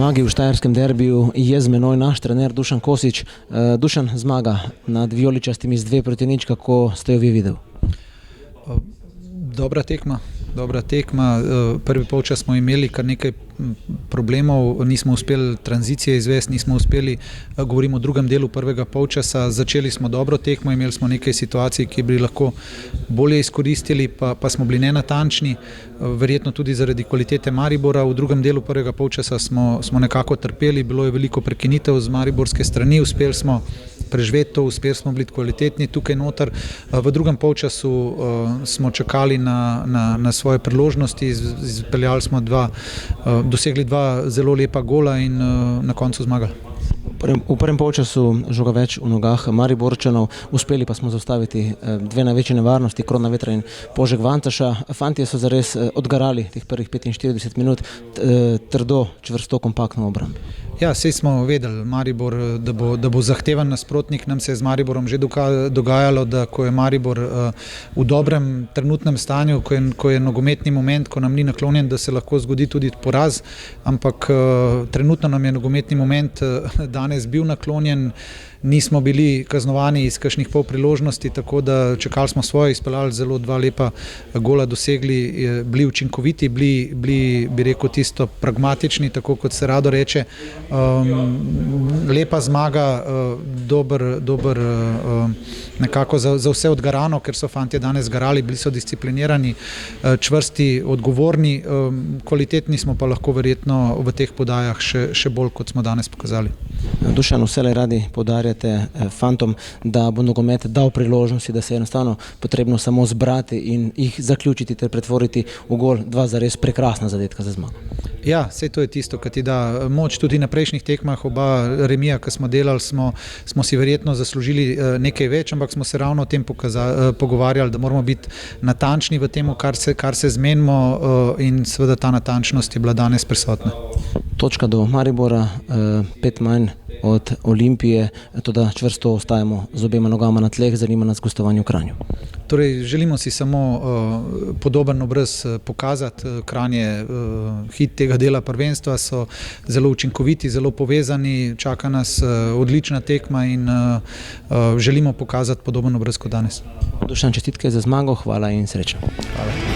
zmagi v štajerskem derbiju je z menoj naš trener Dušan Kosič. Dušan, zmaga nad vijoličastimi z 2-0, kako ste jo vi videli? Dobra tekma. Prvi polčas smo imeli kar nekaj problemov, nismo uspeli tranzicije izvesti, nismo uspeli, govorimo o drugem delu prvega polčasa, začeli smo dobro tekmo, imeli smo nekaj situacij, ki bi lahko bolje izkoristili, pa smo bili nenatančni, verjetno tudi zaradi kvalitete Maribora. V drugem delu prvega polčasa smo nekako trpeli, bilo je veliko prekinitev z mariborske strani, uspeli smo preživeti to, uspeli smo biti kvalitetni tukaj noter. V drugem polčasu smo čakali na svoje priložnosti, dosegli dva zelo lepa gola in na koncu zmagali. V prvem polčasu žoga več v nogah Mariborčanov, uspeli pa smo zaustaviti dve največje nevarnosti, Krona Vetra in Požeg Vantaša. Fantje so zares odgarali teh prvih 45 minut, trdo, čvrsto, kompaktno v obrambi. Ja, saj smo vedeli, Maribor, da bo zahteven nasprotnik. Nam se je z Mariborom že dogajalo, da ko je Maribor v dobrem trenutnem stanju, ko je nogometni moment, ko nam ni naklonjen, da se lahko zgodi tudi poraz, ampak trenutno nam je nogometni moment danes bil naklonjen. Nismo bili kaznovani iz kakšnih pol priložnosti, tako da čakali smo svoje, izpeljali zelo dva lepa gola, dosegli, bili učinkoviti, bili bi rekel tisto pragmatični, tako kot se rado reče. Lepa zmaga, dober nekako za vse odgarano, ker so fantje danes garali, bili so disciplinirani, čvrsti, odgovorni, kvalitetni smo pa lahko verjetno v teh podajah še bolj, kot smo danes pokazali. Dušan, vselej radi poudarjate fantom, da bo nogomet dal priložnosti, da se je enostavno potrebno samo zbrati in jih zaključiti ter pretvoriti v gol, dva zares prekrasna zadetka za zmago. Ja, sej to je tisto, kar ti da moč. Tudi na prejšnjih tekmah oba remija, ki smo delali, smo si verjetno zaslužili nekaj več, ampak smo se ravno o tem pogovarjali, da moramo biti natančni v tem, kar se zmenimo, in seveda ta natančnost je bila danes prisotna. Točka do Maribora, 5 manj od Olimpije, toda čvrsto ostajamo z obema nogama na tleh, zanima nas gostovanje v Kranju. Torej, želimo si samo podoben obraz pokazati. Kranj je hit tega dela prvenstva, so zelo učinkoviti, zelo povezani, čaka nas odlična tekma in želimo pokazati podoben obraz kot danes. Dušan, čestitke za zmago, hvala in srečno. Hvala.